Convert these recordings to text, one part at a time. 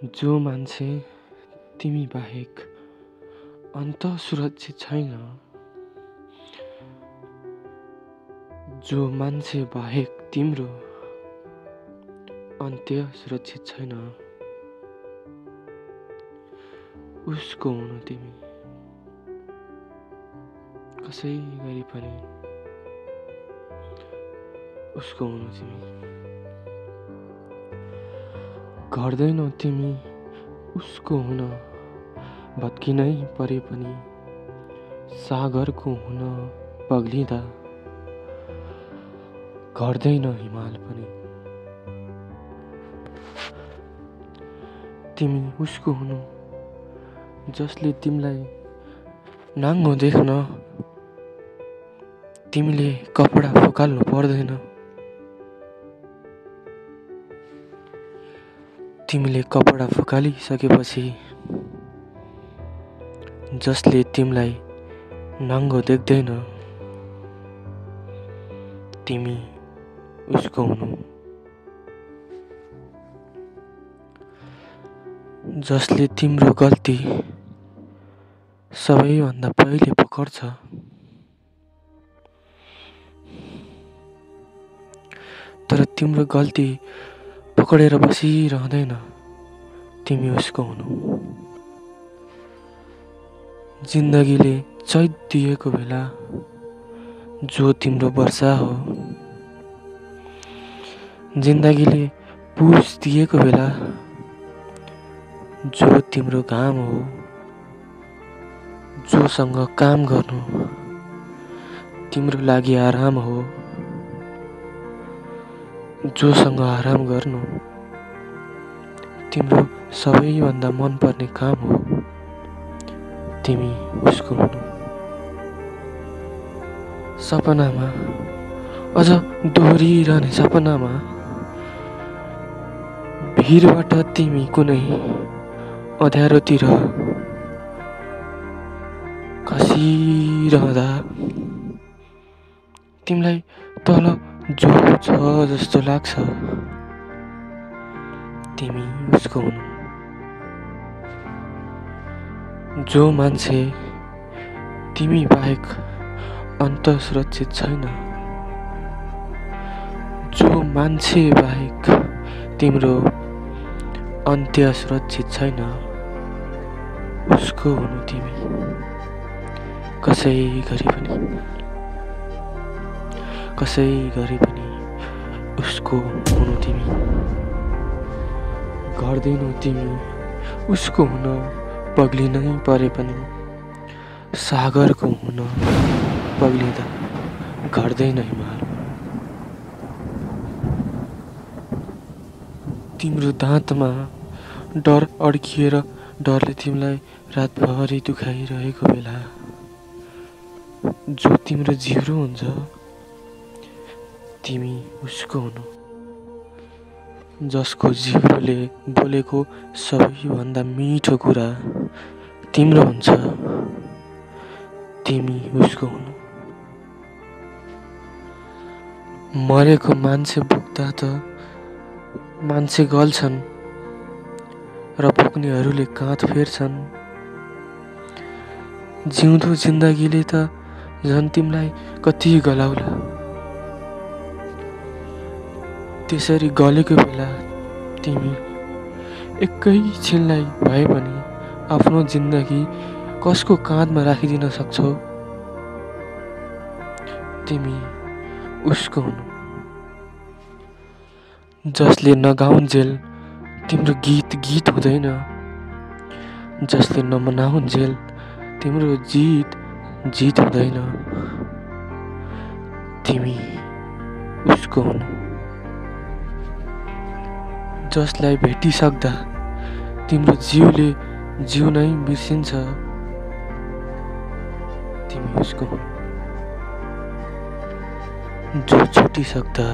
जो मान्छे तिमी बाहेक अन्त सुरक्षित छैन, जो मान्छे बाहेक तिम्रो अन्त्य सुरक्षित छैन, उसको हुनु तिमी कसै गरी पनि उसको हुनु तिमी गर्दैनौ तिमी उसको हुन भत्किनै परे पनि सागरको हुन पग्लिँदा घट्दैन हिमाल पनि तिमी उसको हुनु जसले तिमीलाई नाङ्गो देख्न तिमीले कपडा फुकाल्नु पर्दैन, तिमीले कपडा फुकालिसकेपछि जसले तिमीलाई नाङ्गो देख्दैन तिमी उसको हुनु, जसले तिम्रो गल्ती सबैभन्दा पहिले पकड्छ तर तिम्रो गल्ती पकडेर बसिरहँदैन तिमी उसको हुनु, जिन्दगीले चैत दिएको बेला जो तिम्रो वर्षा हो, जिन्दगीले पुस दिएको बेला जो तिम्रो घाम हो, जोसँग काम गर्नु तिम्रो लागि आराम हो, जोसँग आराम गर्नु तिम्रो सबैभन्दा मनपर्ने काम हो, तिमी उसको हुनु, सपनामा अझ दोहोरिरहने सपनामा भिरबाट तिमी कुनै अँध्यारोतिर खसिरहँदा तिमीलाई तल जो छ जस्तो लाग्छ तिमी उसको हुनु, जो मान्छे तिमी बाहेक अन्त सुरक्षित छैन, जो मान्छे बाहेक तिम्रो अन्त्य सुरक्षित छैन, उसको हुनु तिमी कसै गरी पनि उसको हुनु तिमी गर्दैनौ तिमी उसको हुन पग्लिनै परे पनि सागरको हुन पग्लिँदा घट्दैन हिमाल, तिम्रो दाँतमा डर अड्किएर डरले तिमीलाई रातभरि दुखाइरहेको बेला जो तिम्रो जिउरो हुन्छ तिमी उसको हुनु, जसको जिउरोले बोलेको सबैभन्दा मिठो कुरा तिम्रो हुन्छ तिमी उसको हुनु, मरेको मान्छे बोक्दा त मान्छे गल्छन् र बोक्नेहरूले काँध फेर्छन्, जिउँदो जिन्दगीले त झन् तिमीलाई कति गलाउला, त्यसरी गलेको बेला तिमी एकैछिनलाई भए पनि आफ्नो जिन्दगी कसको काँधमा राखिदिन सक्छौ, तिमी उसको हुनु, जसले नगाउन्जेल तिम्रो गीत गीत हुँदैन, जसले नमनाउन्जेल तिम्रो जित जित हुँदैन, तिमी उसको हुनु, जसलाई भेटिसक्दा तिम्रो जिउले जिउनै बिर्सिन्छ तिमी उसको हुनु, जो छुटिसक्दा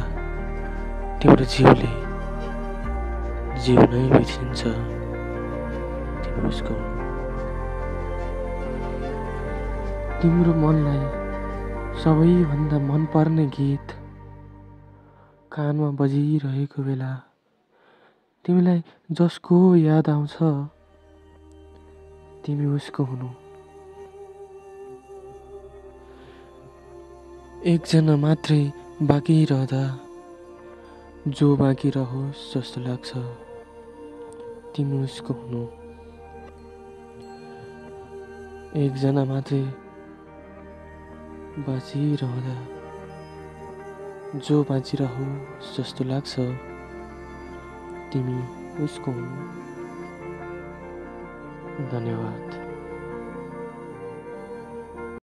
तिम्रो जिउले जिउनै बिर्सिन्छ तिमी उसको हुनु, तिम्रो मनलाई सबैभन्दा मनपर्ने गीत कानमा बजिरहेको बेला तिमीलाई जसको याद आउँछ तिमी उसको हुनु। एकजना मात्रै बाँकी रहँदा जो बाँकी रहोस् जस्तो लाग्छ तिमी उसको हुनु। एकजना मात्रै बाँचिरहँदा जो बाँचिरहोस् जस्तो लाग्छ तिमी उसको हुनु। धन्यवाद।